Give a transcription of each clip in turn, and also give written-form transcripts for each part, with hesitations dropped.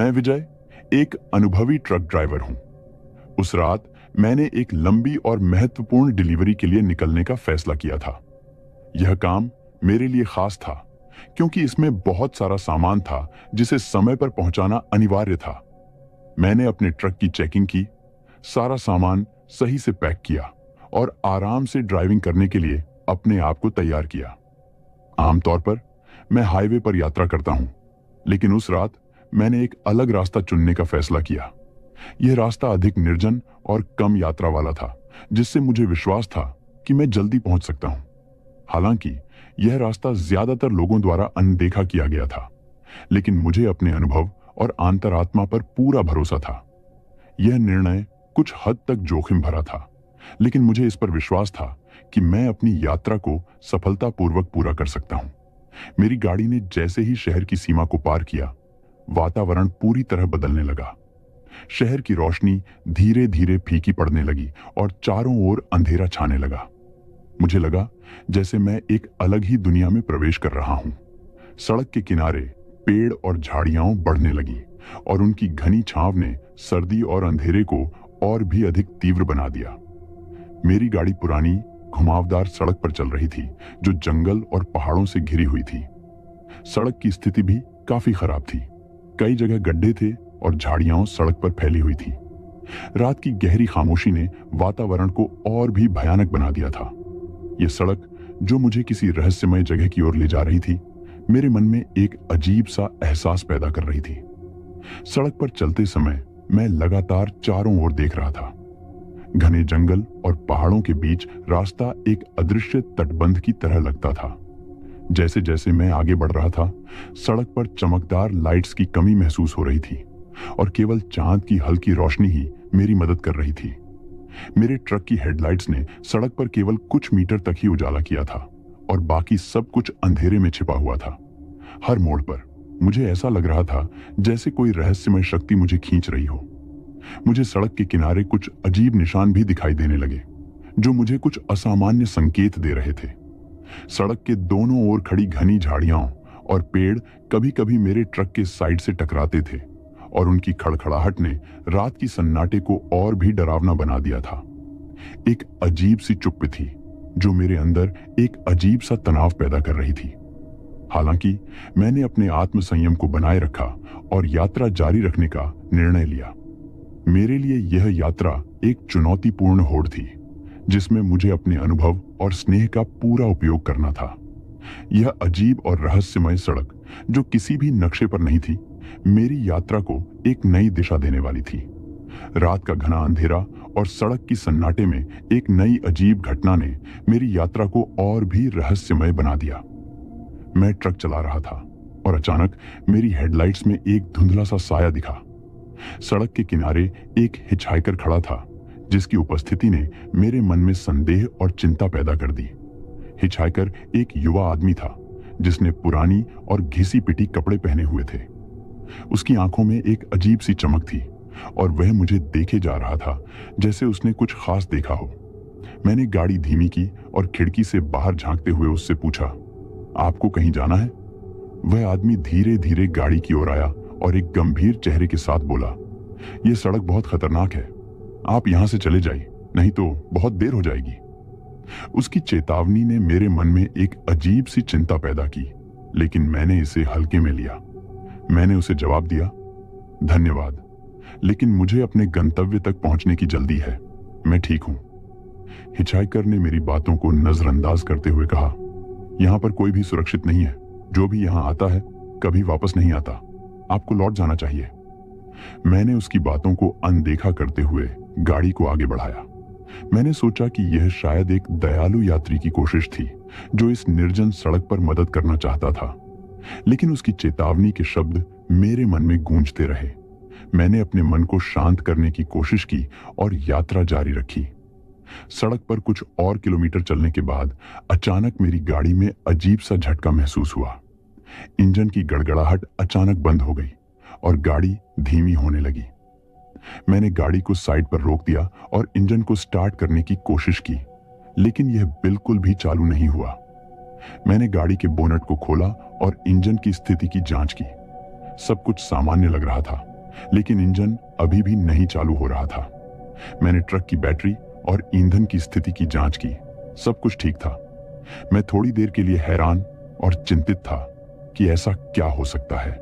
मैं विजय एक अनुभवी ट्रक ड्राइवर हूं। उस रात मैंने एक लंबी और महत्वपूर्ण डिलीवरी के लिए निकलने का फैसला किया था। यह काम मेरे लिए खास था क्योंकि इसमें बहुत सारा सामान था जिसे समय पर पहुंचाना अनिवार्य था। मैंने अपने ट्रक की चेकिंग की, सारा सामान सही से पैक किया और आराम से ड्राइविंग करने के लिए अपने आप को तैयार किया। आमतौर पर मैं हाईवे पर यात्रा करता हूं, लेकिन उस रात मैंने एक अलग रास्ता चुनने का फैसला किया। यह रास्ता अधिक निर्जन और कम यात्रा वाला था, जिससे मुझे विश्वास था कि मैं जल्दी पहुंच सकता हूं। हालांकि यह रास्ता ज्यादातर लोगों द्वारा अनदेखा किया गया था, लेकिन मुझे अपने अनुभव और अंतरात्मा पर पूरा भरोसा था। यह निर्णय कुछ हद तक जोखिम भरा था, लेकिन मुझे इस पर विश्वास था कि मैं अपनी यात्रा को सफलतापूर्वक पूरा कर सकता हूं। मेरी गाड़ी ने जैसे ही शहर की सीमा को पार किया, वातावरण पूरी तरह बदलने लगा। शहर की रोशनी धीरे धीरे फीकी पड़ने लगी और चारों ओर अंधेरा छाने लगा। मुझे लगा जैसे मैं एक अलग ही दुनिया में प्रवेश कर रहा हूं। सड़क के किनारे पेड़ और झाड़ियां बढ़ने लगी और उनकी घनी छांव ने सर्दी और अंधेरे को और भी अधिक तीव्र बना दिया। मेरी गाड़ी पुरानी घुमावदार सड़क पर चल रही थी, जो जंगल और पहाड़ों से घिरी हुई थी। सड़क की स्थिति भी काफी खराब थी। कई जगह गड्ढे थे और झाड़ियां सड़क पर फैली हुई थी। रात की गहरी खामोशी ने वातावरण को और भी भयानक बना दिया था। यह सड़क, जो मुझे किसी रहस्यमय जगह की ओर ले जा रही थी, मेरे मन में एक अजीब सा एहसास पैदा कर रही थी। सड़क पर चलते समय मैं लगातार चारों ओर देख रहा था। घने जंगल और पहाड़ों के बीच रास्ता एक अदृश्य तटबंध की तरह लगता था। जैसे जैसे मैं आगे बढ़ रहा था, सड़क पर चमकदार लाइट्स की कमी महसूस हो रही थी और केवल चांद की हल्की रोशनी ही मेरी मदद कर रही थी। मेरे ट्रक की हेडलाइट्स ने सड़क पर केवल कुछ मीटर तक ही उजाला किया था और बाकी सब कुछ अंधेरे में छिपा हुआ था। हर मोड़ पर मुझे ऐसा लग रहा था जैसे कोई रहस्यमय शक्ति मुझे खींच रही हो। मुझे सड़क के किनारे कुछ अजीब निशान भी दिखाई देने लगे, जो मुझे कुछ असामान्य संकेत दे रहे थे। सड़क के दोनों ओर खड़ी घनी झाड़ियां और पेड़ कभी-कभी मेरे ट्रक के साइड से टकराते थे और उनकी खड़खड़ाहट ने रात की सन्नाटे को और भी डरावना बना दिया था। एक अजीब सी चुप्पी थी, जो मेरे अंदर एक अजीब सा तनाव पैदा कर रही थी। हालांकि मैंने अपने आत्मसंयम को बनाए रखा और यात्रा जारी रखने का निर्णय लिया। मेरे लिए यह यात्रा एक चुनौतीपूर्ण होड़ थी, जिसमें मुझे अपने अनुभव और स्नेह का पूरा उपयोग करना था। यह अजीब और रहस्यमय सड़क, जो किसी भी नक्शे पर नहीं थी, मेरी यात्रा को एक नई दिशा देने वाली थी। रात का घना अंधेरा और सड़क की सन्नाटे में एक नई अजीब घटना ने मेरी यात्रा को और भी रहस्यमय बना दिया। मैं ट्रक चला रहा था और अचानक मेरी हेडलाइट्स में एक धुंधला सा साया दिखा। सड़क के किनारे एक हिचहाइकर खड़ा था, जिसकी उपस्थिति ने मेरे मन में संदेह और चिंता पैदा कर दी। हिचहाइकर एक युवा आदमी था, जिसने पुरानी और घिसी पिटी कपड़े पहने हुए थे। उसकी आंखों में एक अजीब सी चमक थी और वह मुझे देखे जा रहा था जैसे उसने कुछ खास देखा हो। मैंने गाड़ी धीमी की और खिड़की से बाहर झांकते हुए उससे पूछा, आपको कहीं जाना है? वह आदमी धीरे धीरे गाड़ी की ओर आया और एक गंभीर चेहरे के साथ बोला, यह सड़क बहुत खतरनाक है, आप यहां से चले जाइए, नहीं तो बहुत देर हो जाएगी। उसकी चेतावनी ने मेरे मन में एक अजीब सी चिंता पैदा की, लेकिन मैंने इसे हल्के में लिया। मैंने उसे जवाब दिया, धन्यवाद, लेकिन मुझे अपने गंतव्य तक पहुंचने की जल्दी है, मैं ठीक हूं। हिचहाइकर ने मेरी बातों को नजरअंदाज करते हुए कहा, यहां पर कोई भी सुरक्षित नहीं है, जो भी यहां आता है कभी वापस नहीं आता, आपको लौट जाना चाहिए। मैंने उसकी बातों को अनदेखा करते हुए गाड़ी को आगे बढ़ाया। मैंने सोचा कि यह शायद एक दयालु यात्री की कोशिश थी, जो इस निर्जन सड़क पर मदद करना चाहता था, लेकिन उसकी चेतावनी के शब्द मेरे मन में गूंजते रहे। मैंने अपने मन को शांत करने की कोशिश की और यात्रा जारी रखी। सड़क पर कुछ और किलोमीटर चलने के बाद अचानक मेरी गाड़ी में अजीब सा झटका महसूस हुआ। इंजन की गड़गड़ाहट अचानक बंद हो गई और गाड़ी धीमी होने लगी। मैंने गाड़ी को साइड पर रोक दिया और इंजन को स्टार्ट करने की कोशिश की, लेकिन यह बिल्कुल भी चालू नहीं हुआ। मैंने गाड़ी के बोनट को खोला और इंजन की स्थिति की जांच की। सब कुछ सामान्य लग रहा था, लेकिन इंजन अभी भी नहीं चालू हो रहा था। मैंने ट्रक की बैटरी और ईंधन की स्थिति की जांच की। सब कुछ ठीक था। मैं थोड़ी देर के लिए हैरान और चिंतित था कि ऐसा क्या हो सकता है।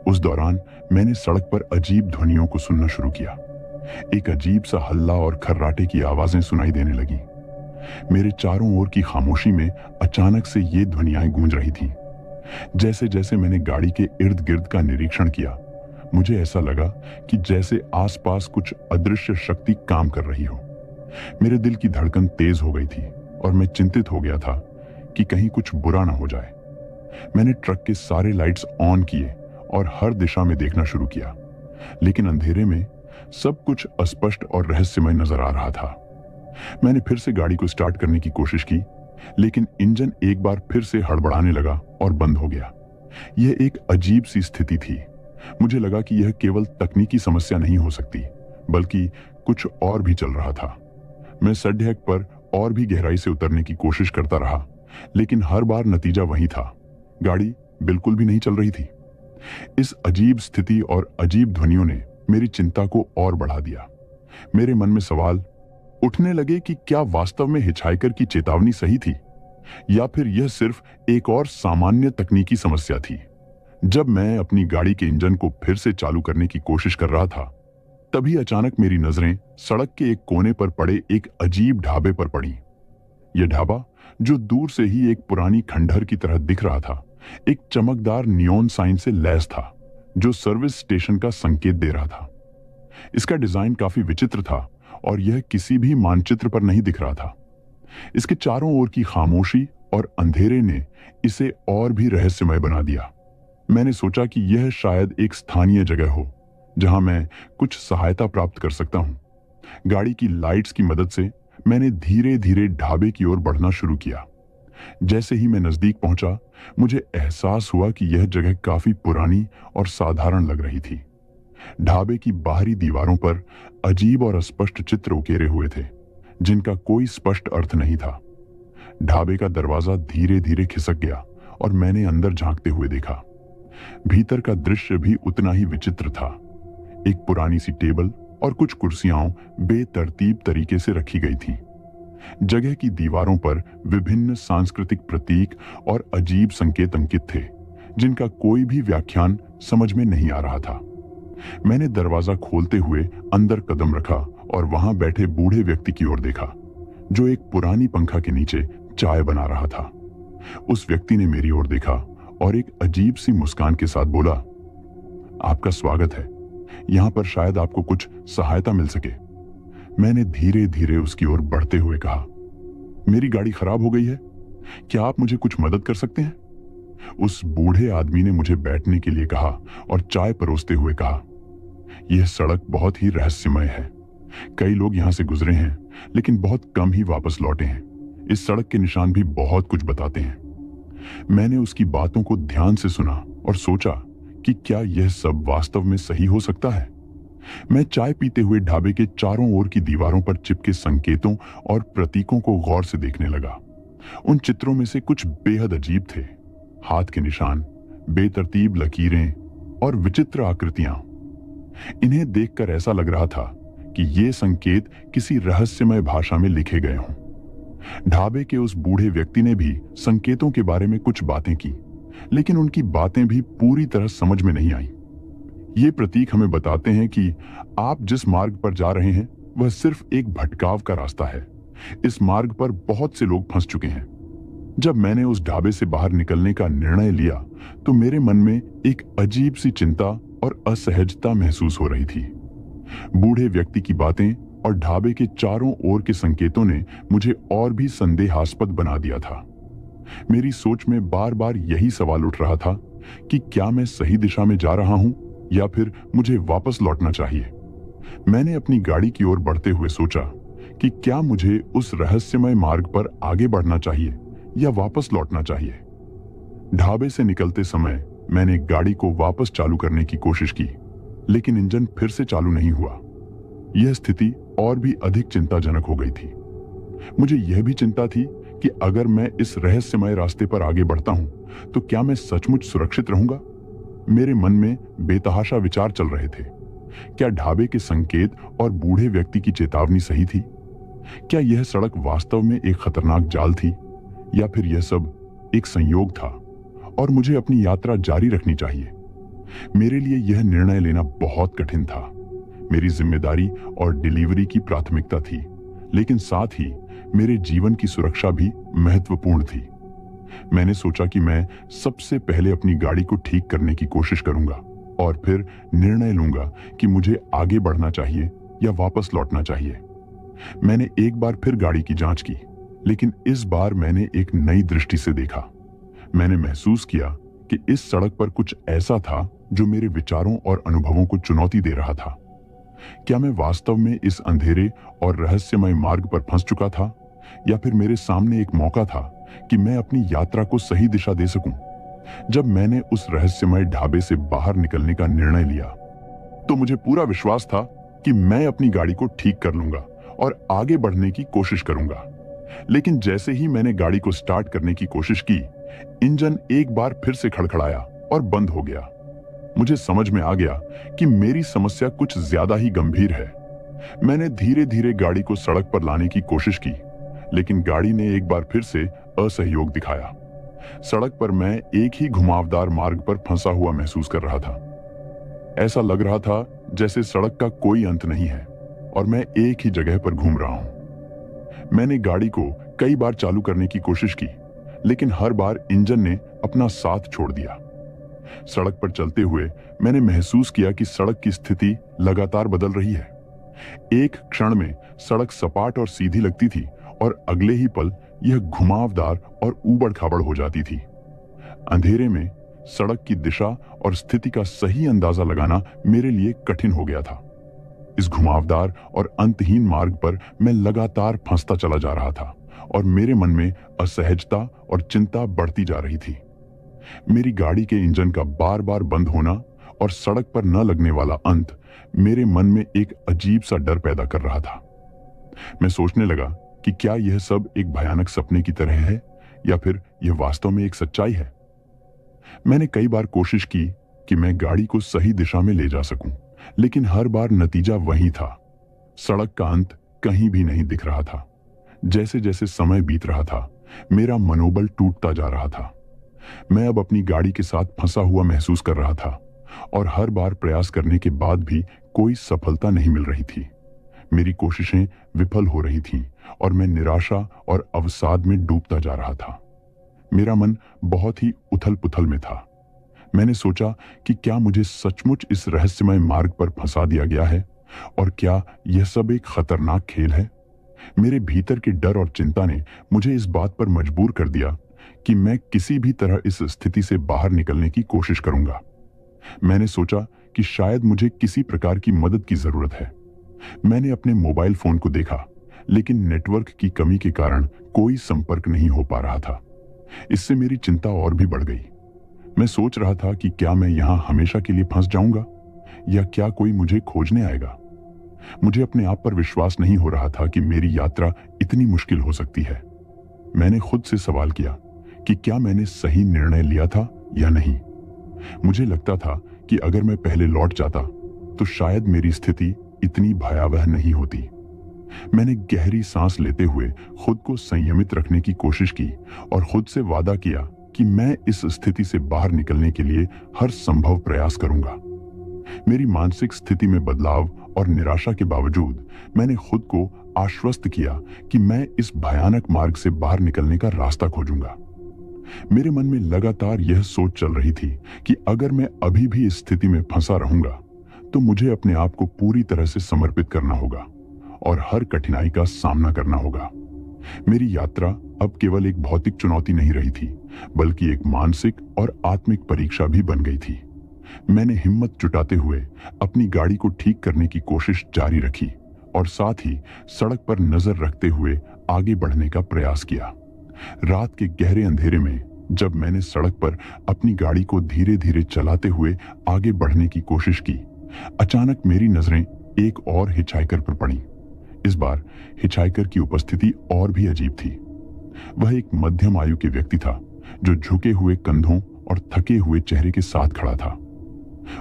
उस दौरान मैंने सड़क पर अजीब ध्वनियों को सुनना शुरू किया। एक अजीब सा हल्ला और खर्राटे की आवाजें सुनाई देने लगी। मेरे चारों ओर की खामोशी में अचानक से ये ध्वनियां गूंज रही थीं। जैसे जैसे मैंने गाड़ी के इर्द गिर्द का निरीक्षण किया, मुझे ऐसा लगा कि जैसे आसपास कुछ अदृश्य शक्ति काम कर रही हो। मेरे दिल की धड़कन तेज हो गई थी और मैं चिंतित हो गया था कि कहीं कुछ बुरा ना हो जाए। मैंने ट्रक के सारे लाइट्स ऑन किए और हर दिशा में देखना शुरू किया, लेकिन अंधेरे में सब कुछ अस्पष्ट और रहस्यमय नजर आ रहा था। मैंने फिर से गाड़ी को स्टार्ट करने की कोशिश की, लेकिन इंजन एक बार फिर से हड़बड़ाने लगा और बंद हो गया। यह एक अजीब सी स्थिति थी। मुझे लगा कि यह केवल तकनीकी समस्या नहीं हो सकती, बल्कि कुछ और भी चल रहा था। मैं सड़क पर और भी गहराई से उतरने की कोशिश करता रहा, लेकिन हर बार नतीजा वही था। गाड़ी बिल्कुल भी नहीं चल रही थी। इस अजीब स्थिति और अजीब ध्वनियों ने मेरी चिंता को और बढ़ा दिया। मेरे मन में सवाल उठने लगे कि क्या वास्तव में हिचहाइकर की चेतावनी सही थी, या फिर यह सिर्फ एक और सामान्य तकनीकी समस्या थी। जब मैं अपनी गाड़ी के इंजन को फिर से चालू करने की कोशिश कर रहा था, तभी अचानक मेरी नजरें सड़क के एक कोने पर पड़े एक अजीब ढाबे पर पड़ी। यह ढाबा, जो दूर से ही एक पुरानी खंडहर की तरह दिख रहा था, एक चमकदार नियॉन साइन से लैस था, जो सर्विस स्टेशन का संकेत दे रहा था। इसका डिजाइन काफी विचित्र था और यह किसी भी मानचित्र पर नहीं दिख रहा था। इसके चारों ओर की खामोशी और अंधेरे ने इसे और भी रहस्यमय बना दिया। मैंने सोचा कि यह शायद एक स्थानीय जगह हो जहां मैं कुछ सहायता प्राप्त कर सकता हूं। गाड़ी की लाइट्स की मदद से मैंने धीरे धीरे ढाबे की ओर बढ़ना शुरू किया। जैसे ही मैं नजदीक पहुंचा, मुझे एहसास हुआ कि यह जगह काफी पुरानी और साधारण लग रही थी। ढाबे की बाहरी दीवारों पर अजीब और अस्पष्ट चित्र उकेरे हुए थे, जिनका कोई स्पष्ट अर्थ नहीं था। ढाबे का दरवाजा धीरे धीरे खिसक गया और मैंने अंदर झांकते हुए देखा। भीतर का दृश्य भी उतना ही विचित्र था। एक पुरानी सी टेबल और कुछ कुर्सियां बेतरतीब तरीके से रखी गई थीं। जगह की दीवारों पर विभिन्न सांस्कृतिक प्रतीक और अजीब संकेत अंकित थे, जिनका कोई भी व्याख्यान समझ में नहीं आ रहा था। मैंने दरवाजा खोलते हुए अंदर कदम रखा और वहां बैठे बूढ़े व्यक्ति की ओर देखा, जो एक पुरानी पंखा के नीचे चाय बना रहा था। उस व्यक्ति ने मेरी ओर देखा और एक अजीब सी मुस्कान के साथ बोला, आपका स्वागत है। यहां पर शायद आपको कुछ सहायता मिल सके। मैंने धीरे धीरे उसकी ओर बढ़ते हुए कहा, मेरी गाड़ी खराब हो गई है, क्या आप मुझे कुछ मदद कर सकते हैं? उस बूढ़े आदमी ने मुझे बैठने के लिए कहा और चाय परोसते हुए कहा, यह सड़क बहुत ही रहस्यमय है। कई लोग यहां से गुजरे हैं, लेकिन बहुत कम ही वापस लौटे हैं। इस सड़क के निशान भी बहुत कुछ बताते हैं। मैंने उसकी बातों को ध्यान से सुना और सोचा कि क्या यह सब वास्तव में सही हो सकता है। मैं चाय पीते हुए ढाबे के चारों ओर की दीवारों पर चिपके संकेतों और प्रतीकों को गौर से देखने लगा। उन चित्रों में से कुछ बेहद अजीब थे। हाथ के निशान, बेतरतीब लकीरें और विचित्र आकृतियां। इन्हें देखकर ऐसा लग रहा था कि ये संकेत किसी रहस्यमय भाषा में लिखे गए हों। ढाबे के उस बूढ़े व्यक्ति ने भी संकेतों के बारे में कुछ बातें की, लेकिन उनकी बातें भी पूरी तरह समझ में नहीं आई। ये प्रतीक हमें बताते हैं कि आप जिस मार्ग पर जा रहे हैं वह सिर्फ एक भटकाव का रास्ता है। इस मार्ग पर बहुत से लोग फंस चुके हैं। जब मैंने उस ढाबे से बाहर निकलने का निर्णय लिया, तो मेरे मन में एक अजीब सी चिंता और असहजता महसूस हो रही थी। बूढ़े व्यक्ति की बातें और ढाबे के चारों ओर के संकेतों ने मुझे और भी संदेहास्पद बना दिया था। मेरी सोच में बार बार यही सवाल उठ रहा था कि क्या मैं सही दिशा में जा रहा हूं या फिर मुझे वापस लौटना चाहिए। मैंने अपनी गाड़ी की ओर बढ़ते हुए सोचा कि क्या मुझे उस रहस्यमय मार्ग पर आगे बढ़ना चाहिए या वापस लौटना चाहिए। ढाबे से निकलते समय मैंने गाड़ी को वापस चालू करने की कोशिश की, लेकिन इंजन फिर से चालू नहीं हुआ। यह स्थिति और भी अधिक चिंताजनक हो गई थी। मुझे यह भी चिंता थी कि अगर मैं इस रहस्यमय रास्ते पर आगे बढ़ता हूं, तो क्या मैं सचमुच सुरक्षित रहूंगा? मेरे मन में बेतहाशा विचार चल रहे थे। क्या ढाबे के संकेत और बूढ़े व्यक्ति की चेतावनी सही थी? क्या यह सड़क वास्तव में एक खतरनाक जाल थी, या फिर यह सब एक संयोग था और मुझे अपनी यात्रा जारी रखनी चाहिए? मेरे लिए यह निर्णय लेना बहुत कठिन था। मेरी जिम्मेदारी और डिलीवरी की प्राथमिकता थी, लेकिन साथ ही मेरे जीवन की सुरक्षा भी महत्वपूर्ण थी। मैंने सोचा कि मैं सबसे पहले अपनी गाड़ी को ठीक करने की कोशिश करूंगा और फिर निर्णय लूंगा कि मुझे आगे बढ़ना चाहिए या वापस लौटना चाहिए। मैंने एक बार फिर गाड़ी की जांच की, लेकिन इस बार मैंने एक नई दृष्टि से देखा। मैंने महसूस किया कि इस सड़क पर कुछ ऐसा था जो मेरे विचारों और अनुभवों को चुनौती दे रहा था। क्या मैं वास्तव में इस अंधेरे और रहस्यमय मार्ग पर फंस चुका था, या फिर मेरे सामने एक मौका था कि मैं अपनी यात्रा को सही दिशा दे सकूं? जब मैंने उस रहस्यमय ढाबे से बाहर निकलने का निर्णय लिया, तो मुझे पूरा विश्वास था कि मैं अपनी गाड़ी को ठीक कर लूंगा और आगे बढ़ने की कोशिश करूंगा। लेकिन जैसे ही मैंने गाड़ी को स्टार्ट करने की कोशिश की, इंजन एक बार फिर से खड़खड़ाया और बंद हो गया। मुझे समझ में आ गया कि मेरी समस्या कुछ ज्यादा ही गंभीर है। मैंने धीरे धीरे गाड़ी को सड़क पर लाने की कोशिश की, लेकिन गाड़ी ने एक बार फिर से असहयोग दिखाया। सड़क पर मैं एक ही घुमावदार मार्ग पर फंसा हुआ महसूस कर रहा था। ऐसा लग रहा था जैसे सड़क का कोई अंत नहीं है और मैं एक ही जगह पर घूम रहा हूं। मैंने गाड़ी को कई बार चालू करने की कोशिश की, लेकिन हर बार इंजन ने अपना साथ छोड़ दिया। सड़क पर चलते हुए मैंने महसूस किया कि सड़क की स्थिति लगातार बदल रही है। एक क्षण में सड़क सपाट और सीधी लगती थी और अगले ही पल यह घुमावदार और ऊबड़-खाबड़ हो जाती थी। अंधेरे में सड़क की दिशा और स्थिति का सही अंदाजा लगाना मेरे लिए कठिन हो गया था। इस घुमावदार और अंतहीन मार्ग पर मैं लगातार फंसता चला जा रहा था और मेरे मन में असहजता और चिंता बढ़ती जा रही थी। मेरी गाड़ी के इंजन का बार-बार बंद होना और सड़क पर न लगने वाला अंत मेरे मन में एक अजीब सा डर पैदा कर रहा था। मैं सोचने लगा कि क्या यह सब एक भयानक सपने की तरह है, या फिर यह वास्तव में एक सच्चाई है। मैंने कई बार कोशिश की कि मैं गाड़ी को सही दिशा में ले जा सकूं, लेकिन हर बार नतीजा वही था। सड़क का अंत कहीं भी नहीं दिख रहा था। जैसे जैसे समय बीत रहा था, मेरा मनोबल टूटता जा रहा था। मैं अब अपनी गाड़ी के साथ फंसा हुआ महसूस कर रहा था और हर बार प्रयास करने के बाद भी कोई सफलता नहीं मिल रही थी। मेरी कोशिशें विफल हो रही थीं और मैं निराशा और अवसाद में डूबता जा रहा था। मेरा मन बहुत ही उथल-पुथल में था। मैंने सोचा कि क्या मुझे सचमुच इस रहस्यमय मार्ग पर फंसा दिया गया है, और क्या यह सब एक खतरनाक खेल है? मेरे भीतर के डर और चिंता ने मुझे इस बात पर मजबूर कर दिया कि मैं किसी भी तरह इस स्थिति से बाहर निकलने की कोशिश करूंगा। मैंने सोचा कि शायद मुझे किसी प्रकार की मदद की जरूरत है। मैंने अपने मोबाइल फोन को देखा, लेकिन नेटवर्क की कमी के कारण कोई संपर्क नहीं हो पा रहा था। इससे मेरी चिंता और भी बढ़ गई। मैं सोच रहा था कि क्या मैं यहां हमेशा के लिए फंस जाऊंगा, या क्या कोई मुझे खोजने आएगा। मुझे अपने आप पर विश्वास नहीं हो रहा था कि मेरी यात्रा इतनी मुश्किल हो सकती है। मैंने खुद से सवाल किया कि क्या मैंने सही निर्णय लिया था या नहीं। मुझे लगता था कि अगर मैं पहले लौट जाता तो शायद मेरी स्थिति इतनी भयावह नहीं होती। मैंने गहरी सांस लेते हुए खुद को संयमित रखने की कोशिश की और खुद से वादा किया कि मैं इस स्थिति से बाहर निकलने के लिए हर संभव प्रयास करूंगा। मेरी मानसिक स्थिति में बदलाव और निराशा के बावजूद मैंने खुद को आश्वस्त किया कि मैं इस भयानक मार्ग से बाहर निकलने का रास्ता खोजूंगा। मेरे मन में लगातार यह सोच चल रही थी कि अगर मैं अभी भी इस स्थिति में फंसा रहूंगा तो मुझे अपने आप को पूरी तरह से समर्पित करना होगा और हर कठिनाई का सामना करना होगा। मेरी यात्रा अब केवल एक भौतिक चुनौती नहीं रही थी, बल्कि एक मानसिक और आत्मिक परीक्षा भी बन गई थी। मैंने हिम्मत जुटाते हुए अपनी गाड़ी को ठीक करने की कोशिश जारी रखी और साथ ही सड़क पर नजर रखते हुए आगे बढ़ने का प्रयास किया। रात के गहरे अंधेरे में जब मैंने सड़क पर अपनी गाड़ी को धीरे धीरे चलाते हुए आगे बढ़ने की कोशिश की, अचानक मेरी नजरें एक और हिचहाइकर पर पड़ी। इस बार हिचहाइकर की उपस्थिति और भी अजीब थी। वह एक मध्यम आयु के व्यक्ति था जो झुके हुए कंधों और थके हुए चेहरे के साथ खड़ा था।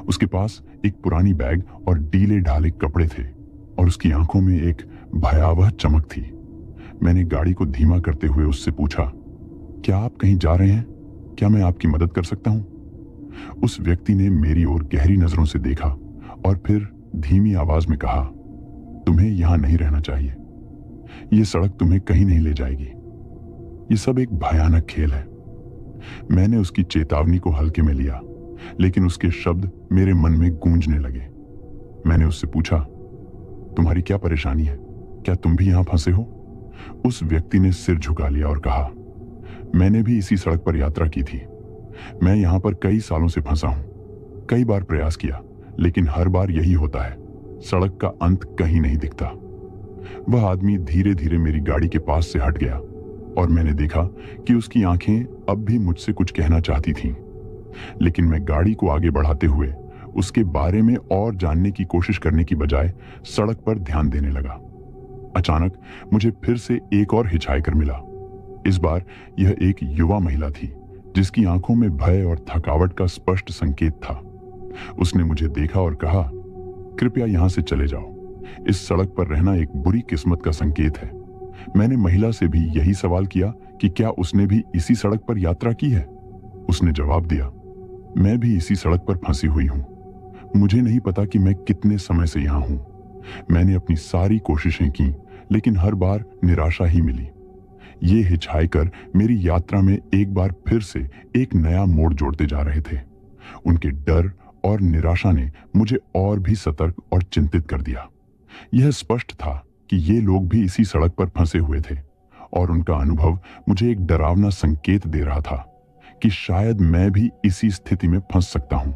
उसके पास एक पुरानी बैग और ढीले ढाले कपड़े थे और उसकी आंखों में एक भयावह चमक थी। मैंने गाड़ी को धीमा करते हुए उससे पूछा, क्या आप कहीं जा रहे हैं? क्या मैं आपकी मदद कर सकता हूं? उस व्यक्ति ने मेरी ओर गहरी नजरों से देखा और फिर धीमी आवाज में कहा, तुम्हें यहां नहीं रहना चाहिए। यह सड़क तुम्हें कहीं नहीं ले जाएगी। यह सब एक भयानक खेल है। मैंने उसकी चेतावनी को हल्के में लिया, लेकिन उसके शब्द मेरे मन में गूंजने लगे। मैंने उससे पूछा, तुम्हारी क्या परेशानी है? क्या तुम भी यहां फंसे हो? उस व्यक्ति ने सिर झुका लिया और कहा, मैंने भी इसी सड़क पर यात्रा की थी। मैं यहां पर कई सालों से फंसा हूं। कई बार प्रयास किया, लेकिन हर बार यही होता है, सड़क का अंत कहीं नहीं दिखता। वह आदमी धीरे धीरे मेरी गाड़ी के पास से हट गया और मैंने देखा कि उसकी आंखें अब भी मुझसे कुछ कहना चाहती थीं। लेकिन मैं गाड़ी को आगे बढ़ाते हुए उसके बारे में और जानने की कोशिश करने की बजाय सड़क पर ध्यान देने लगा। अचानक मुझे फिर से एक और हिचहाइकर मिला। इस बार यह एक युवा महिला थी जिसकी आंखों में भय और थकावट का स्पष्ट संकेत था। उसने मुझे देखा और कहा, कृपया यहां से चले जाओ। इस सड़क पर रहना एक बुरी किस्मत का संकेत है। मैंने महिला से भी यही सवाल किया कि क्या उसने भी इसी सड़क पर यात्रा की है। उसने जवाब दिया, मैं भी इसी सड़क पर फंसी हुई हूं। मुझे नहीं पता कि मैं कितने समय से यहां हूं। मैंने अपनी सारी कोशिशें की, लेकिन हर बार निराशा ही मिली। ये हिचहाइकर मेरी यात्रा में एक बार फिर से एक नया मोड़ जोड़ते जा रहे थे। उनके डर और निराशा ने मुझे और भी सतर्क और चिंतित कर दिया। यह स्पष्ट था कि ये लोग भी इसी सड़क पर फंसे हुए थे और उनका अनुभव मुझे एक डरावना संकेत दे रहा था कि शायद मैं भी इसी स्थिति में फंस सकता हूं।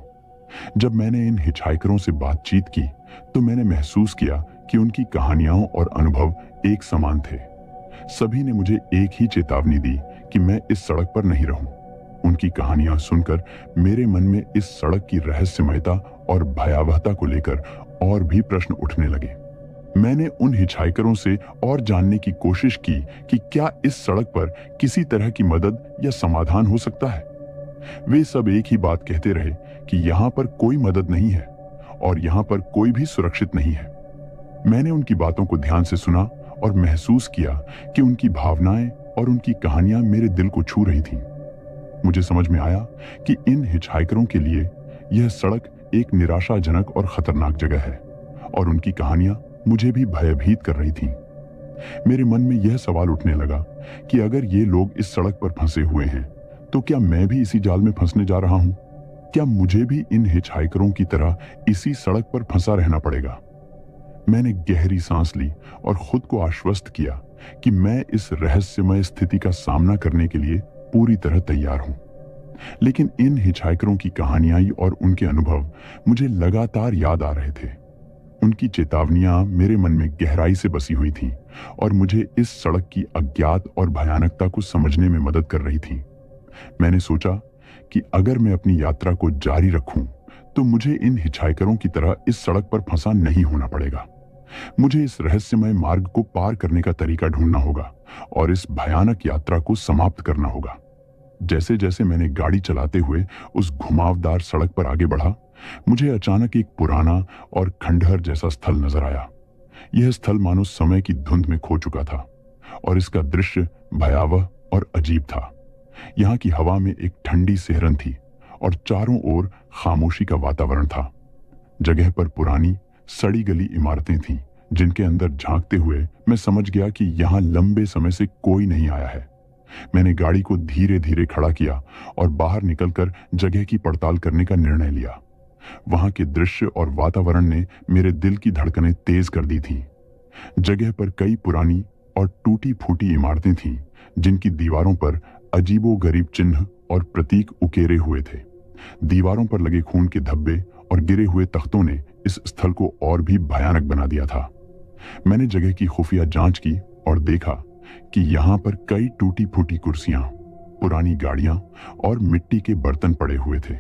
जब मैंने इन हिचहाइकरों से बातचीत की तो मैंने महसूस किया कि उनकी कहानियां और अनुभव एक समान थे। सभी ने मुझे एक ही चेतावनी दी कि मैं इस सड़क पर नहीं रहूं। उनकी कहानियां सुनकर मेरे मन में इस सड़क की रहस्यमयता और भयावहता को लेकर और भी प्रश्न उठने लगे। मैंने उन हिचहाइकरों से और जानने की कोशिश की कि क्या इस सड़क पर किसी तरह की मदद या समाधान हो सकता है। वे सब एक ही बात कहते रहे कि यहाँ पर कोई मदद नहीं है और यहाँ पर कोई भी सुरक्षित नहीं है। मैंने उनकी बातों को ध्यान से सुना और महसूस किया कि उनकी भावनाएं और उनकी कहानियां मेरे दिल को छू रही थीं। मुझे समझ में आया कि इन हिचहाइकरों के लिए यह सड़क एक निराशाजनक और खतरनाक जगह है और उनकी कहानियां मुझे भी भयभीत कर रही थीं। मेरे मन में यह सवाल उठने लगा कि अगर ये लोग इस सड़क पर फंसे हुए हैं तो क्या मैं भी इसी जाल में फंसने जा रहा हूं? क्या मुझे भी इन हिचहाइकरों की तरह इसी सड़क पर फंसा रहना पड़ेगा? मैंने गहरी सांस ली और खुद को आश्वस्त किया कि मैं इस रहस्यमय स्थिति का सामना करने के लिए पूरी तरह तैयार हूं। लेकिन इन हिचहाइकरों की कहानियां और उनके अनुभव मुझे लगातार याद आ रहे थे। उनकी चेतावनियां मेरे मन में गहराई से बसी हुई थीं और मुझे इस सड़क की अज्ञात और भयानकता को समझने में मदद कर रही थीं। मैंने सोचा कि अगर मैं अपनी यात्रा को जारी रखूं तो मुझे इन हिचहाइकरों की तरह इस सड़क पर फंसा नहीं होना पड़ेगा। मुझे इस रहस्यमय मार्ग को पार करने का तरीका ढूंढना होगा और इस भयानक यात्रा को समाप्त करना होगा। जैसे जैसे मैंने गाड़ी चलाते हुए उस घुमावदार सड़क पर आगे बढ़ा, मुझे अचानक एक पुराना और खंडहर जैसा स्थल नजर आया। यह स्थल मानो समय की धुंध में खो चुका था और इसका दृश्य भयावह और अजीब था। यहाँ की हवा में एक ठंडी सिहरन थी और चारों ओर खामोशी का वातावरण था। जगह पर पुरानी सड़ी गली इमारतें थीं, जिनके अंदर झांकते हुए मैं समझ गया कि यहाँ लंबे समय से कोई नहीं आया है। मैंने गाड़ी को धीरे धीरे खड़ा किया और बाहर निकलकर जगह की पड़ताल करने का निर्णय लिया। वहां के दृश्य और वातावरण ने मेरे दिल की धड़कनें तेज कर दी थीं। जगह पर कई पुरानी और टूटी फूटी इमारतें थीं, जिनकी दीवारों पर अजीबोगरीब चिन्ह और प्रतीक उकेरे हुए थे। दीवारों पर लगे खून के धब्बे और गिरे हुए तख्तों ने इस स्थल को और भी भयानक बना दिया था। मैंने जगह की खुफिया जांच की और देखा कि यहाँ पर कई टूटी फूटी कुर्सियां, पुरानी गाड़ियां और मिट्टी के बर्तन पड़े हुए थे।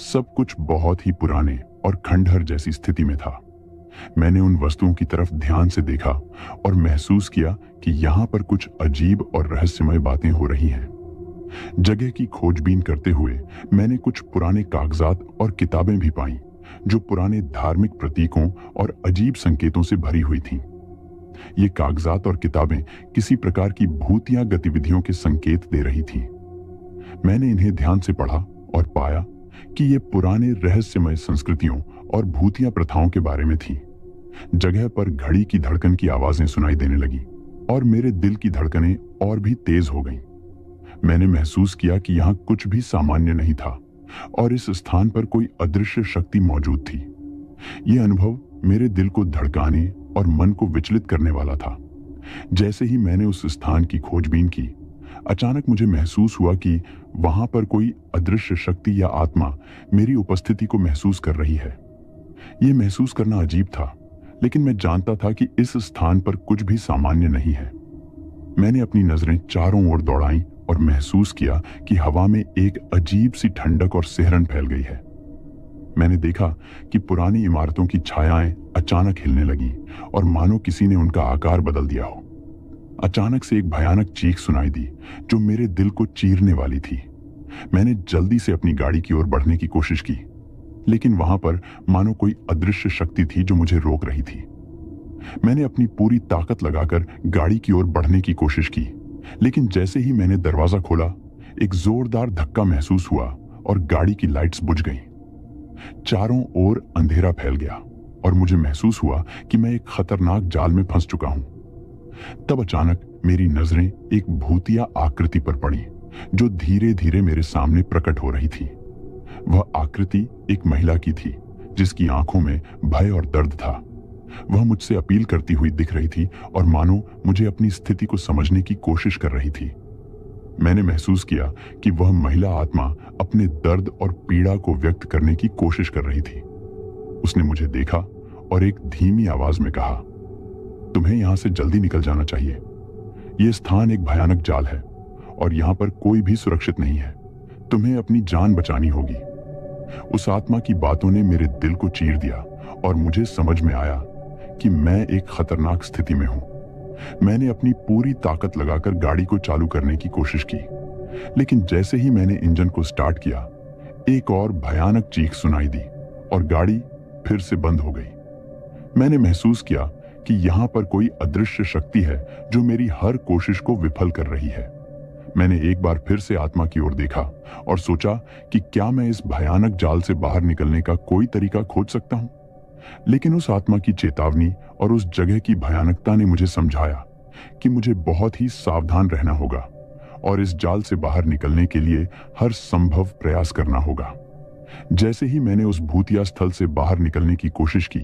सब कुछ बहुत ही पुराने और खंडहर जैसी स्थिति में था। मैंने उन वस्तुओं की तरफ ध्यान से देखा और महसूस किया कि यहाँ पर कुछ अजीब और रहस्यमय बातें हो रही हैं। जगह की खोजबीन करते हुए मैंने कुछ पुराने कागजात और किताबें भी पाईं, जो पुराने धार्मिक प्रतीकों और अजीब संकेतों से भरी हुई थीं। ये कागजात और किताबें किसी प्रकार की भूतिया गतिविधियों के संकेत दे रही थीं। मैंने इन्हें ध्यान से पढ़ा और पाया कि ये पुराने रहस्यमय संस्कृतियों और भूतिया प्रथाओं के बारे में थी। जगह पर घड़ी की धड़कन की आवाजें सुनाई देने लगी और मेरे दिल की धड़कनें और भी तेज हो गईं। मैंने महसूस किया कि यहाँ कुछ भी सामान्य नहीं था और इस स्थान पर कोई अदृश्य शक्ति मौजूद थी। यह अनुभव मेरे दिल को धड़काने और मन को विचलित करने वाला था। जैसे ही मैंने उस स्थान की खोजबीन की, अचानक मुझे महसूस हुआ कि वहां पर कोई अदृश्य शक्ति या आत्मा मेरी उपस्थिति को महसूस कर रही है। यह महसूस करना अजीब था, लेकिन मैं जानता था कि इस स्थान पर कुछ भी सामान्य नहीं है। मैंने अपनी नजरें चारों ओर दौड़ाईं और महसूस किया कि हवा में एक अजीब सी ठंडक और सिहरन फैल गई है। मैंने देखा कि पुरानी इमारतों की छायाएं अचानक हिलने लगी और मानो किसी ने उनका आकार बदल दिया हो। अचानक से एक भयानक चीख सुनाई दी जो मेरे दिल को चीरने वाली थी। मैंने जल्दी से अपनी गाड़ी की ओर बढ़ने की कोशिश की, लेकिन वहां पर मानो कोई अदृश्य शक्ति थी जो मुझे रोक रही थी। मैंने अपनी पूरी ताकत लगाकर गाड़ी की ओर बढ़ने की कोशिश की, लेकिन जैसे ही मैंने दरवाजा खोला, एक जोरदार धक्का महसूस हुआ और गाड़ी की लाइट्स बुझ गईं। चारों ओर अंधेरा फैल गया और मुझे महसूस हुआ कि मैं एक खतरनाक जाल में फंस चुका हूं। तब अचानक मेरी नजरें एक भूतिया आकृति पर पड़ी जो धीरे धीरे मेरे सामने प्रकट हो रही थी। वह आकृति एक महिला की थी जिसकी आंखों में भय और दर्द था। वह मुझसे अपील करती हुई दिख रही थी और मानो मुझे अपनी स्थिति को समझने की कोशिश कर रही थी। मैंने महसूस किया कि वह महिला आत्मा अपने दर्द और पीड़ा को व्यक्त करने की कोशिश कर रही थी। उसने मुझे देखा और एक धीमी आवाज में कहा, तुम्हें यहां से जल्दी निकल जाना चाहिए। यह स्थान एक भयानक जाल है और यहां पर कोई भी सुरक्षित नहीं है। तुम्हें अपनी जान बचानी होगी। उस आत्मा की बातों ने मेरे दिल को चीर दिया और मुझे समझ में आया कि मैं एक खतरनाक स्थिति में हूं। मैंने अपनी पूरी ताकत लगाकर गाड़ी को चालू करने की कोशिश की, लेकिन जैसे ही मैंने इंजन को स्टार्ट किया, एक और भयानक चीख सुनाई दी और गाड़ी फिर से बंद हो गई। मैंने महसूस किया कि यहां पर कोई अदृश्य शक्ति है जो मेरी हर कोशिश को विफल कर रही है। मैंने एक बार फिर से आत्मा की ओर देखा और सोचा कि क्या मैं इस भयानक जाल से बाहर निकलने का कोई तरीका खोज सकता हूं। लेकिन उस आत्मा की चेतावनी और उस जगह की भयानकता ने मुझे समझाया कि मुझे बहुत ही सावधान रहना होगा और इस जाल से बाहर निकलने के लिए हर संभव प्रयास करना होगा। जैसे ही मैंने उस भूतिया स्थल से बाहर निकलने की कोशिश की,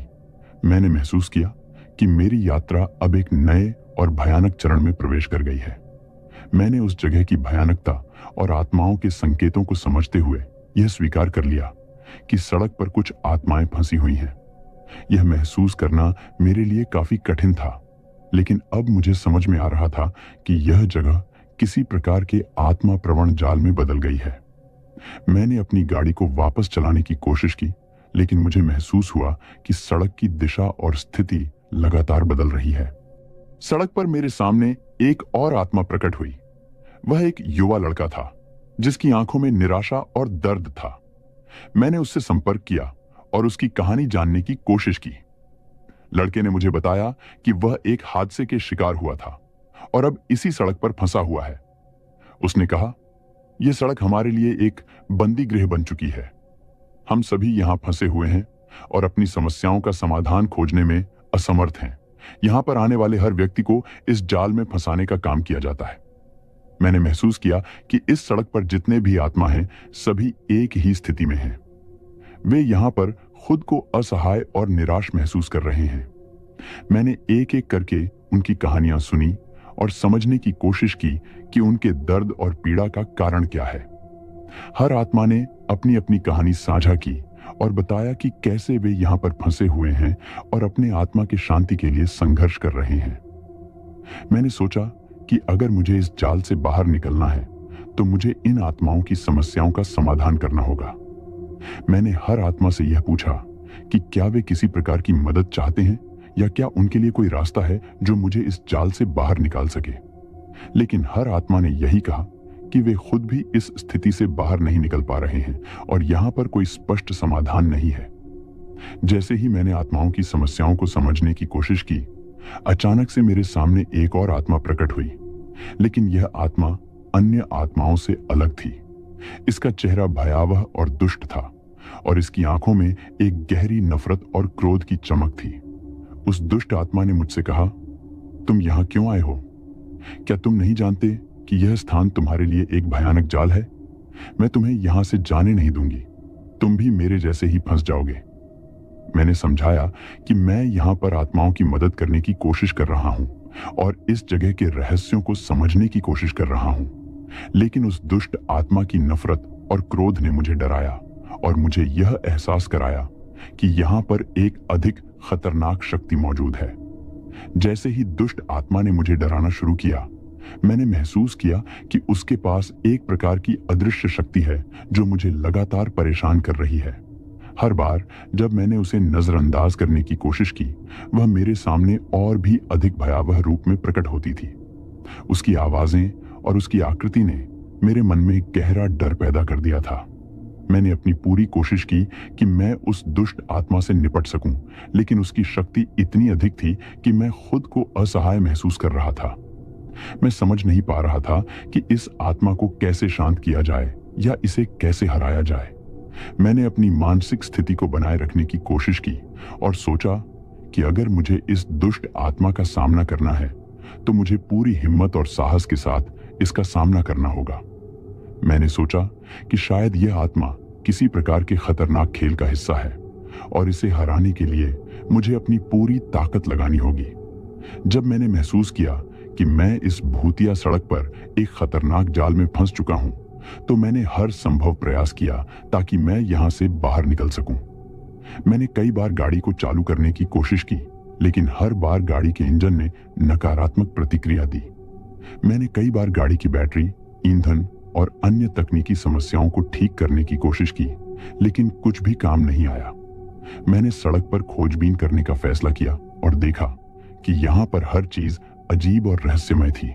मैंने महसूस किया कि मेरी यात्रा अब एक नए और भयानक चरण में प्रवेश कर गई है। मैंने उस जगह की भयानकता और आत्माओं के संकेतों को समझते हुए यह स्वीकार कर लिया कि सड़क पर कुछ आत्माएं फंसी हुई हैं। यह महसूस करना मेरे लिए काफी कठिन था, लेकिन अब मुझे समझ में आ रहा था कि यह जगह किसी प्रकार के आत्मा प्रवण जाल में बदल गई है। मैंने अपनी गाड़ी को वापस चलाने की कोशिश की, लेकिन मुझे महसूस हुआ कि सड़क की दिशा और स्थिति लगातार बदल रही है। सड़क पर मेरे सामने एक और आत्मा प्रकट हुई। वह एक युवा लड़का था जिसकी आंखों में निराशा और दर्द था। मैंने उससे संपर्क किया और उसकी कहानी जानने की कोशिश की। लड़के ने मुझे बताया कि वह एक हादसे के शिकार हुआ था और अब इसी सड़क पर फंसा हुआ है। उसने कहा, यह सड़क हमारे लिए एक बंदी गृह बन चुकी है। हम सभी यहां फंसे हुए हैं और अपनी समस्याओं का समाधान खोजने में असमर्थ हैं। यहां पर आने वाले हर व्यक्ति को इस जाल में फंसाने का काम किया जाता है। मैंने महसूस किया कि इस सड़क पर जितने भी आत्मा हैं, सभी एक ही स्थिति में हैं। वे यहां पर खुद को असहाय और निराश महसूस कर रहे हैं। मैंने एक एक करके उनकी कहानियां सुनी और समझने की कोशिश की कि उनके दर्द और पीड़ा का कारण क्या है। हर आत्मा ने अपनी अपनी कहानी साझा की और बताया कि कैसे वे यहां पर फंसे हुए हैं और अपने आत्मा की शांति के लिए संघर्ष कर रहे हैं। मैंने सोचा कि अगर मुझे इस जाल से बाहर निकलना है तो मुझे इन आत्माओं की समस्याओं का समाधान करना होगा। मैंने हर आत्मा से यह पूछा कि क्या वे किसी प्रकार की मदद चाहते हैं या क्या उनके लिए कोई रास्ता है जो मुझे इस जाल से बाहर निकाल सके। लेकिन हर आत्मा ने यही कहा कि वे खुद भी इस स्थिति से बाहर नहीं निकल पा रहे हैं और यहाँ पर कोई स्पष्ट समाधान नहीं है। जैसे ही मैंने आत्माओं की समस्याओं को समझने की कोशिश की, अचानक से मेरे सामने एक और आत्मा प्रकट हुई, लेकिन यह आत्मा अन्य आत्माओं से अलग थी। इसका चेहरा भयावह और दुष्ट था और इसकी आंखों में एक गहरी नफरत और क्रोध की चमक थी। उस दुष्ट आत्मा ने मुझसे कहा, तुम यहां क्यों आए हो? क्या तुम नहीं जानते कि यह स्थान तुम्हारे लिए एक भयानक जाल है? मैं तुम्हें यहां से जाने नहीं दूंगी, तुम भी मेरे जैसे ही फंस जाओगे। मैंने समझाया कि मैं यहां पर आत्माओं की मदद करने की कोशिश कर रहा हूं और इस जगह के रहस्यों को समझने की कोशिश कर रहा हूं, लेकिन उस दुष्ट आत्मा की नफरत और क्रोध ने मुझे डराया और मुझे यह एहसास कराया कि यहां पर एक अधिक खतरनाक शक्ति मौजूद है। जैसे ही दुष्ट आत्मा ने मुझे डराना शुरू किया, मैंने महसूस किया कि उसके पास एक प्रकार की अदृश्य शक्ति है जो मुझे लगातार परेशान कर रही है। हर बार जब मैंने उसे नजरअंदाज करने की कोशिश की, वह मेरे सामने और भी अधिक भयावह रूप में प्रकट होती थी। उसकी आवाजें और उसकी आकृति ने मेरे मन में गहरा डर पैदा कर दिया था। मैंने अपनी पूरी कोशिश की कि मैं उस दुष्ट आत्मा से निपट सकूं, लेकिन उसकी शक्ति इतनी अधिक थी कि मैं खुद को असहाय महसूस कर रहा था। मैं समझ नहीं पा रहा था कि इस आत्मा को कैसे शांत किया जाए या इसे कैसे हराया जाए। मैंने अपनी मानसिक स्थिति को बनाए रखने की कोशिश की और सोचा कि अगर मुझे इस दुष्ट आत्मा का सामना करना है तो मुझे पूरी हिम्मत और साहस के साथ इसका सामना करना होगा। मैंने सोचा कि शायद यह आत्मा किसी प्रकार के खतरनाक खेल का हिस्सा है और इसे हराने के लिए मुझे अपनी पूरी ताकत लगानी होगी। जब मैंने महसूस किया कि मैं इस भूतिया सड़क पर एक खतरनाक जाल में फंस चुका हूं, तो मैंने हर संभव प्रयास किया ताकि मैं यहां से बाहर निकल सकूं। मैंने कई बार गाड़ी को चालू करने की कोशिश की, लेकिन हर बार गाड़ी के इंजन ने नकारात्मक प्रतिक्रिया दी। मैंने कई बार गाड़ी की बैटरी, ईंधन और अन्य तकनीकी समस्याओं को ठीक करने की कोशिश की, लेकिन कुछ भी काम नहीं आया। मैंने सड़क पर खोजबीन करने का फैसला किया और देखा कि यहां पर हर चीज अजीब और रहस्यमय थी।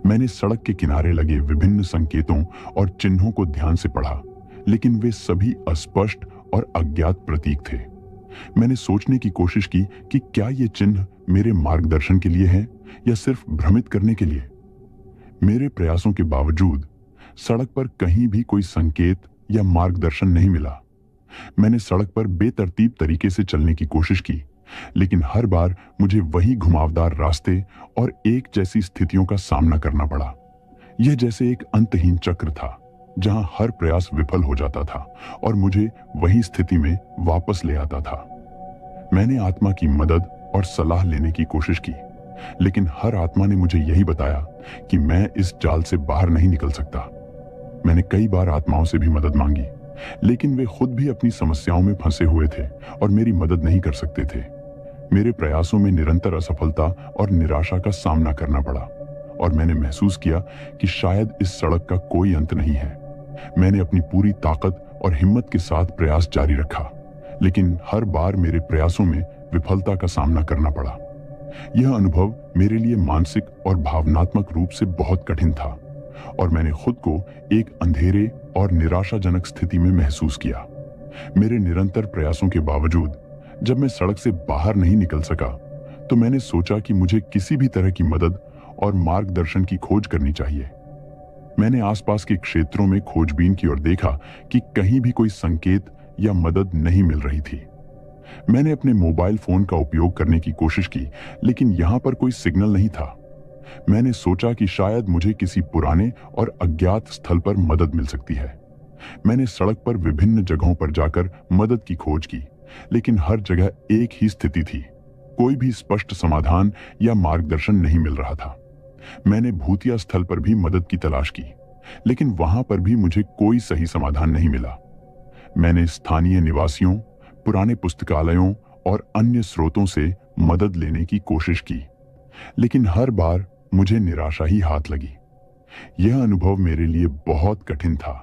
मैंने सड़क के किनारे लगे विभिन्न संकेतों और चिन्हों को ध्यान से पढ़ा, लेकिन वे सभी अस्पष्ट और अज्ञात प्रतीक थे। मैंने सोचने की कोशिश की कि क्या ये चिन्ह मेरे मार्गदर्शन के लिए हैं या सिर्फ भ्रमित करने के लिए। मेरे प्रयासों के बावजूद सड़क पर कहीं भी कोई संकेत या मार्गदर्शन नहीं मिला। मैंने सड़क पर बेतरतीब तरीके से चलने की कोशिश की, लेकिन हर बार मुझे वही घुमावदार रास्ते और एक जैसी स्थितियों का सामना करना पड़ा। यह जैसे एक अंतहीन चक्र था जहां हर प्रयास विफल हो जाता था और मुझे वही स्थिति में वापस ले आता था। मैंने आत्मा की मदद और सलाह लेने की कोशिश की, लेकिन हर आत्मा ने मुझे यही बताया कि मैं इस जाल से बाहर नहीं निकल सकता। मैंने कई बार आत्माओं से भी मदद मांगी, लेकिन वे खुद भी अपनी समस्याओं में फंसे हुए थे और मेरी मदद नहीं कर सकते थे। मेरे प्रयासों में निरंतर असफलता और निराशा का सामना करना पड़ा और मैंने महसूस किया कि शायद इस सड़क का कोई अंत नहीं है। मैंने अपनी पूरी ताकत और हिम्मत के साथ प्रयास जारी रखा, लेकिन हर बार मेरे प्रयासों में विफलता का सामना करना पड़ा। यह अनुभव मेरे लिए मानसिक और भावनात्मक रूप से बहुत कठिन था और मैंने खुद को एक अंधेरे और निराशाजनक स्थिति में महसूस किया। मेरे निरंतर प्रयासों के बावजूद जब मैं सड़क से बाहर नहीं निकल सका, तो मैंने सोचा कि मुझे किसी भी तरह की मदद और मार्गदर्शन की खोज करनी चाहिए। मैंने आसपास के क्षेत्रों में खोजबीन की और देखा कि कहीं भी कोई संकेत या मदद नहीं मिल रही थी। मैंने अपने मोबाइल फोन का उपयोग करने की कोशिश की, लेकिन यहां पर कोई सिग्नल नहीं था। मैंने सोचा कि शायद मुझे किसी पुराने और अज्ञात स्थल पर मदद मिल सकती है। मैंने सड़क पर विभिन्न जगहों पर जाकर मदद की खोज की, लेकिन हर जगह एक ही स्थिति थी। कोई भी स्पष्ट समाधान या मार्गदर्शन नहीं मिल रहा था। मैंने भूतिया स्थल पर भी मदद की तलाश की, लेकिन वहां पर भी मुझे कोई सही समाधान नहीं मिला। मैंने स्थानीय निवासियों, पुराने पुस्तकालयों और अन्य स्रोतों से मदद लेने की कोशिश की, लेकिन हर बार मुझे निराशा ही हाथ लगी। यह अनुभव मेरे लिए बहुत कठिन था,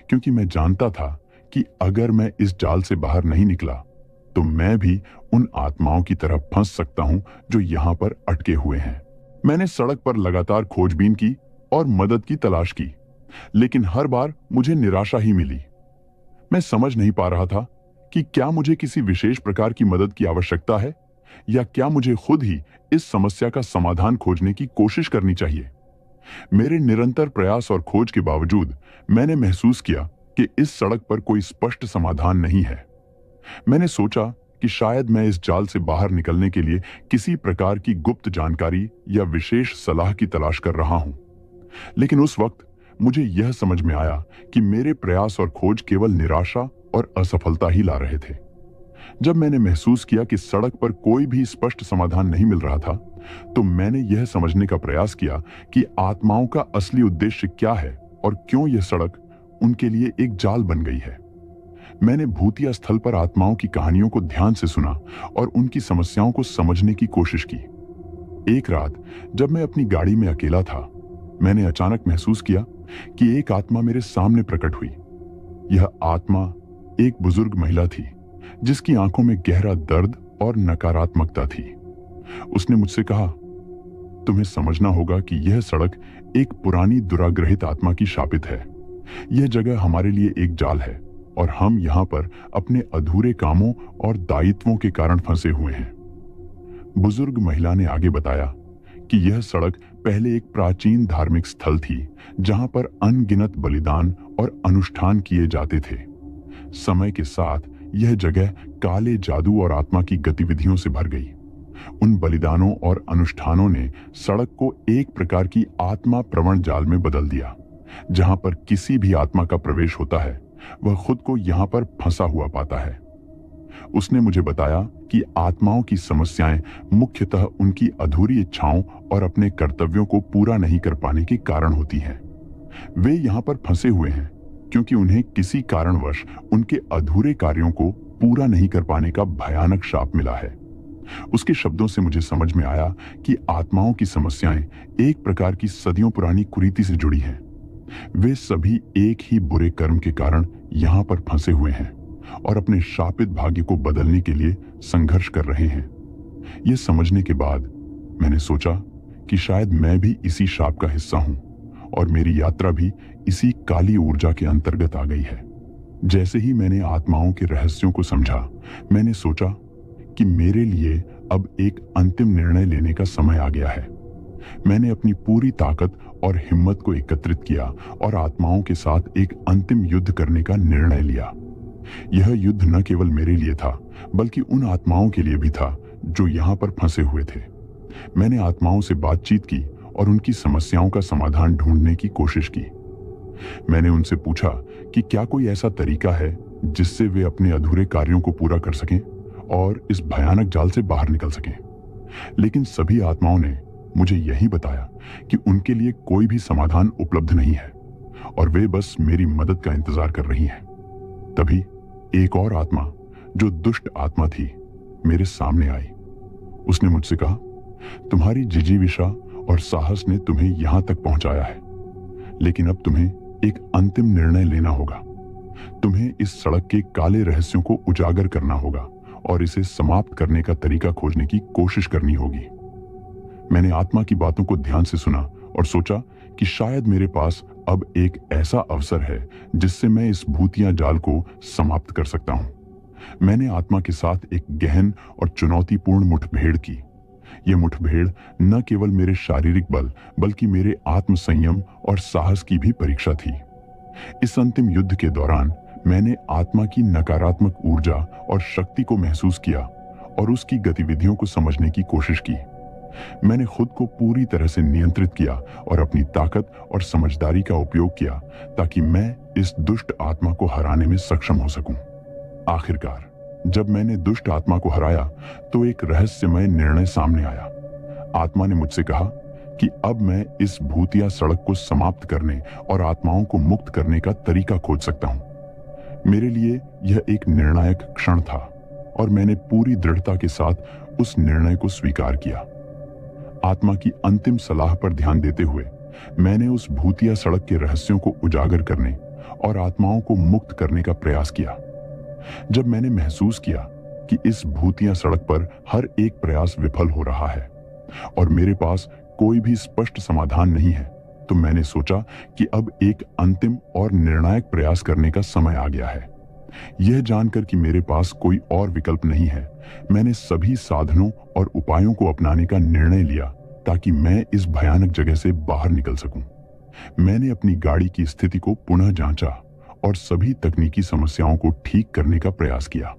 क्योंकि मैं जानता था कि अगर मैं इस जाल से बाहर नहीं निकला तो मैं भी उन आत्माओं की तरह फंस सकता हूं जो यहां पर अटके हुए हैं। मैंने सड़क पर लगातार खोजबीन की और मदद की तलाश की, लेकिन हर बार मुझे निराशा ही मिली। मैं समझ नहीं पा रहा था कि क्या मुझे किसी विशेष प्रकार की मदद की आवश्यकता है या क्या मुझे खुद ही इस समस्या का समाधान खोजने की कोशिश करनी चाहिए। मेरे निरंतर प्रयास और खोज के बावजूद मैंने महसूस किया कि इस सड़क पर कोई स्पष्ट समाधान नहीं है। मैंने सोचा कि शायद मैं इस जाल से बाहर निकलने के लिए किसी प्रकार की गुप्त जानकारी या विशेष सलाह की तलाश कर रहा हूं। लेकिन उस वक्त मुझे यह समझ में आया कि मेरे प्रयास और खोज केवल निराशा और असफलता ही ला रहे थे। जब मैंने महसूस किया कि सड़क पर कोई भी स्पष्ट समाधान नहीं मिल रहा था, तो मैंने यह समझने का प्रयास किया कि आत्माओं का असली उद्देश्य क्या है और क्यों यह सड़क उनके लिए एक जाल बन गई है। मैंने भूतिया स्थल पर आत्माओं की कहानियों को ध्यान से सुना और उनकी समस्याओं को समझने की कोशिश की। एक रात जब मैं अपनी गाड़ी में अकेला था, मैंने अचानक महसूस किया कि एक आत्मा मेरे सामने प्रकट हुई। यह आत्मा एक बुजुर्ग महिला थी जिसकी आंखों में गहरा दर्द और नकारात्मकता थी। उसने मुझसे कहा, तुम्हें समझना होगा कि यह सड़क एक पुरानी दुराग्रहित आत्मा की शापित है। यह जगह हमारे लिए एक जाल है और हम यहाँ पर अपने अधूरे कामों और दायित्वों के कारण फंसे हुए हैं। बुजुर्ग महिला ने आगे बताया कि यह सड़क पहले एक प्राचीन धार्मिक स्थल थी जहां पर अनगिनत बलिदान और अनुष्ठान किए जाते थे। समय के साथ यह जगह काले जादू और आत्मा की गतिविधियों से भर गई। उन बलिदानों और अनुष्ठानों ने सड़क को एक प्रकार की आत्मा प्रवण जाल में बदल दिया, जहां पर किसी भी आत्मा का प्रवेश होता है वह खुद को यहां पर फंसा हुआ पाता है। उसने मुझे बताया कि आत्माओं की समस्याएं मुख्यतः उनकी अधूरी इच्छाओं और अपने कर्तव्यों को पूरा नहीं कर पाने के कारण होती हैं। वे यहां पर फंसे हुए हैं क्योंकि उन्हें किसी कारणवश उनके अधूरे कार्यों को पूरा नहीं कर पाने का भयानक शाप मिला है। उसके शब्दों से मुझे समझ में आया कि आत्माओं की समस्याएं एक प्रकार की सदियों पुरानी कुरीति से जुड़ी हैं। वे सभी एक ही बुरे कर्म के कारण यहां पर फंसे हुए हैं और अपने शापित भाग्य को बदलने के लिए संघर्ष कर रहे हैं। यह समझने के बाद मैंने सोचा कि शायद मैं भी इसी शाप का हिस्सा हूं और मेरी यात्रा भी इसी काली ऊर्जा के अंतर्गत आ गई है। जैसे ही मैंने आत्माओं के रहस्यों को समझा, मैंने सोचा कि मेरे लिए अब एक अंतिम निर्णय लेने का समय आ गया है। मैंने अपनी पूरी ताकत और हिम्मत को एकत्रित किया और आत्माओं के साथ एक अंतिम युद्ध करने का निर्णय लिया। यह युद्ध न केवल मेरे लिए था, बल्कि उन आत्माओं के लिए भी था जो यहाँ पर फंसे हुए थे। मैंने आत्माओं से बातचीत की और उनकी समस्याओं का समाधान ढूंढने की कोशिश की। मैंने उनसे पूछा कि क्या कोई ऐसा तरीका है जिससे वे अपने अधूरे कार्यों को पूरा कर सकें और इस भयानक जाल से बाहर निकल सकें। लेकिन सभी आत्माओं ने मुझे यही बताया कि उनके लिए कोई भी समाधान उपलब्ध नहीं है और वे बस मेरी मदद का इंतजार कर रही हैं। तभी एक और आत्मा, जो दुष्ट आत्मा थी, मेरे सामने आई। उसने मुझसे कहा, तुम्हारी जिजीविषा और साहस ने तुम्हें यहां तक पहुंचाया है, लेकिन अब तुम्हें एक अंतिम निर्णय लेना होगा। तुम्हें इस सड़क के काले रहस्यों को उजागर करना होगा और इसे समाप्त करने का तरीका खोजने की कोशिश करनी होगी। मैंने आत्मा की बातों को ध्यान से सुना और सोचा कि शायद मेरे पास अब एक ऐसा अवसर है जिससे मैं इस भूतिया जाल को समाप्त कर सकता हूं। मैंने आत्मा के साथ एक गहन और चुनौतीपूर्ण मुठभेड़ की। यह मुठभेड़ न केवल मेरे शारीरिक बल बल्कि मेरे आत्म संयम और साहस की भी परीक्षा थी। इस अंतिम युद्ध के दौरान मैंने आत्मा की नकारात्मक ऊर्जा और शक्ति को महसूस किया और उसकी गतिविधियों को समझने की कोशिश की। मैंने खुद को पूरी तरह से नियंत्रित किया और अपनी ताकत और समझदारी का उपयोग किया ताकि मैं इस दुष्ट आत्मा को हराने में सक्षम हो सकूं। आखिरकार जब मैंने दुष्ट आत्मा को हराया तो एक रहस्यमय निर्णय सामने आया। आत्मा ने मुझसे कहा कि अब मैं इस भूतिया सड़क को समाप्त करने और आत्माओं को मुक्त करने का तरीका खोज सकता हूं। मेरे लिए यह एक निर्णायक क्षण था और मैंने पूरी दृढ़ता के साथ उस निर्णय को स्वीकार किया। आत्मा की अंतिम सलाह पर ध्यान देते हुए मैंने उस भूतिया सड़क के रहस्यों को उजागर करने और आत्माओं को मुक्त करने का प्रयास किया। जब मैंने महसूस किया कि इस भूतिया सड़क पर हर एक प्रयास विफल हो रहा है और मेरे पास कोई भी स्पष्ट समाधान नहीं है, तो मैंने सोचा कि अब एक अंतिम और निर्णायक प्रयास करने का समय आ गया है। यह जानकर कि मेरे पास कोई और विकल्प नहीं है, मैंने सभी साधनों और उपायों को अपनाने का निर्णय लिया ताकि मैं इस भयानक जगह से बाहर निकल सकूं। मैंने अपनी गाड़ी की स्थिति को पुनः जांचा और सभी तकनीकी समस्याओं को ठीक करने का प्रयास किया।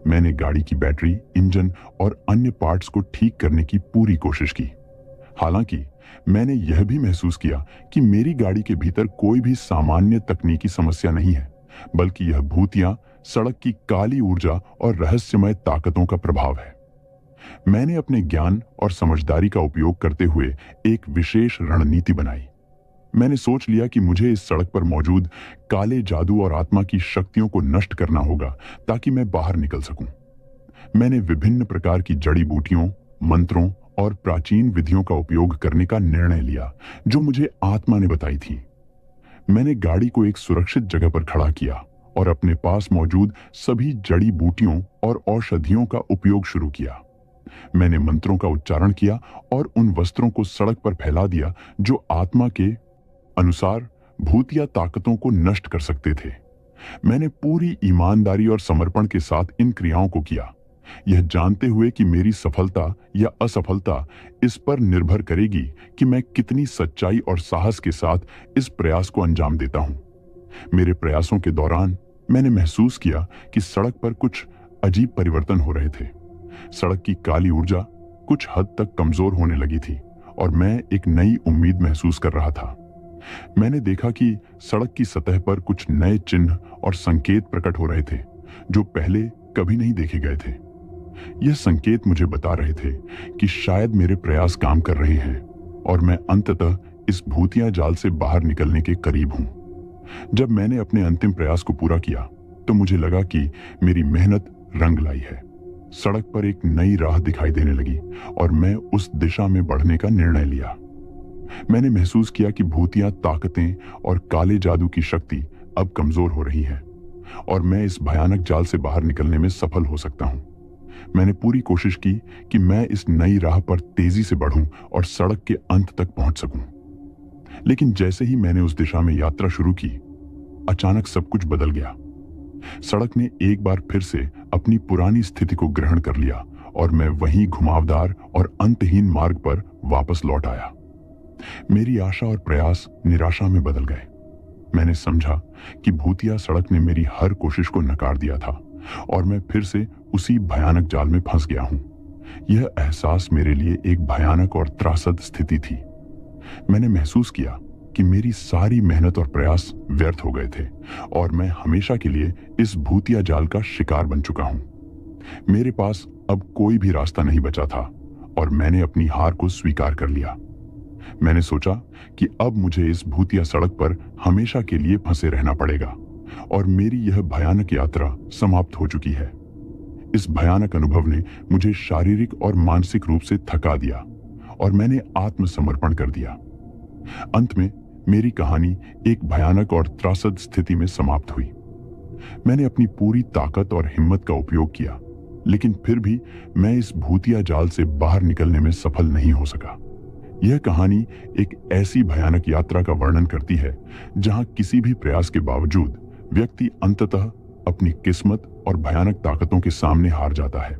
मैंने गाड़ी की बैटरी, इंजन और अन्य पार्ट्स को ठीक करने की पूरी कोशिश की। हालांकि मैंने यह भी महसूस किया कि मेरी गाड़ी के भीतर कोई भी सामान्य तकनीकी समस्या नहीं है, बल्कि यह भूतिया सड़क की काली ऊर्जा और रहस्यमय ताकतों का प्रभाव है। मैंने अपने ज्ञान और समझदारी का उपयोग करते हुए एक विशेष रणनीति बनाई। मैंने सोच लिया कि मुझे इस सड़क पर मौजूद काले जादू और आत्मा की शक्तियों को नष्ट करना होगा ताकि मैं बाहर निकल सकूं। मैंने विभिन्न प्रकार की जड़ी बूटियों, मंत्रों और प्राचीन विधियों का उपयोग करने का निर्णय लिया जो मुझे आत्मा ने बताई थी। मैंने गाड़ी को एक सुरक्षित जगह पर खड़ा किया और अपने पास मौजूद सभी जड़ी बूटियों और औषधियों का उपयोग शुरू किया। मैंने मंत्रों का उच्चारण किया और उन वस्त्रों को सड़क पर फैला दिया जो आत्मा के अनुसार भूतिया ताकतों को नष्ट कर सकते थे। मैंने पूरी ईमानदारी और समर्पण के साथ इन क्रियाओं को किया, यह जानते हुए कि मेरी सफलता या असफलता इस पर निर्भर करेगी कि मैं कितनी सच्चाई और साहस के साथ इस प्रयास को अंजाम देता हूं। मेरे प्रयासों के दौरान मैंने महसूस किया कि सड़क पर कुछ अजीब परिवर्तन हो रहे थे। सड़क की काली ऊर्जा कुछ हद तक कमजोर होने लगी थी और मैं एक नई उम्मीद महसूस कर रहा था। मैंने देखा कि सड़क की सतह पर कुछ नए चिन्ह और संकेत प्रकट हो रहे थे जो पहले कभी नहीं देखे गए थे। यह संकेत मुझे बता रहे थे कि शायद मेरे प्रयास काम कर रहे हैं और मैं अंततः इस भूतिया जाल से बाहर निकलने के करीब हूं। जब मैंने अपने अंतिम प्रयास को पूरा किया तो मुझे लगा कि मेरी मेहनत रंग लाई है। सड़क पर एक नई राह दिखाई देने लगी और मैं उस दिशा में बढ़ने का निर्णय लिया। मैंने महसूस किया कि भूतिया ताकतें और काले जादू की शक्ति अब कमजोर हो रही है और मैं इस भयानक जाल से बाहर निकलने में सफल हो सकता हूं। मैंने पूरी कोशिश की कि मैं इस नई राह पर तेजी से बढ़ूं और सड़क के अंत तक पहुंच सकूं। लेकिन जैसे ही मैंने उस दिशा में यात्रा शुरू की, अचानक सब कुछ बदल गया। सड़क ने एक बार फिर से अपनी पुरानी स्थिति को ग्रहण कर लिया और मैं वहीं घुमावदार और अंतहीन मार्ग पर वापस लौट आया। मेरी आशा और प्रयास निराशा में बदल गए। मैंने समझा कि भूतिया सड़क ने मेरी हर कोशिश को नकार दिया था और मैं फिर से उसी भयानक जाल में फंस गया हूं। यह एहसास मेरे लिए एक भयानक और त्रासद स्थिति थी। मैंने महसूस किया कि मेरी सारी मेहनत और प्रयास व्यर्थ हो गए थे और मैं हमेशा के लिए इस भूतिया जाल का शिकार बन चुका हूं। मेरे पास अब कोई भी रास्ता नहीं बचा था और मैंने अपनी हार को स्वीकार कर लिया। मैंने सोचा कि अब मुझे इस भूतिया सड़क पर हमेशा के लिए फंसे रहना पड़ेगा और मेरी यह भयानक यात्रा समाप्त हो चुकी है। इस भयानक अनुभव ने मुझे शारीरिक और मानसिक रूप से थका दिया और मैंने आत्मसमर्पण कर दिया। अंत में मेरी कहानी एक भयानक और त्रासद स्थिति में समाप्त हुई। मैंने अपनी पूरी ताकत और हिम्मत का उपयोग किया, लेकिन फिर भी मैं इस भूतिया जाल से बाहर निकलने में सफल नहीं हो सका। यह कहानी एक ऐसी भयानक यात्रा का वर्णन करती है जहां किसी भी प्रयास के बावजूद व्यक्ति अंततः अपनी किस्मत और भयानक ताकतों के सामने हार जाता है।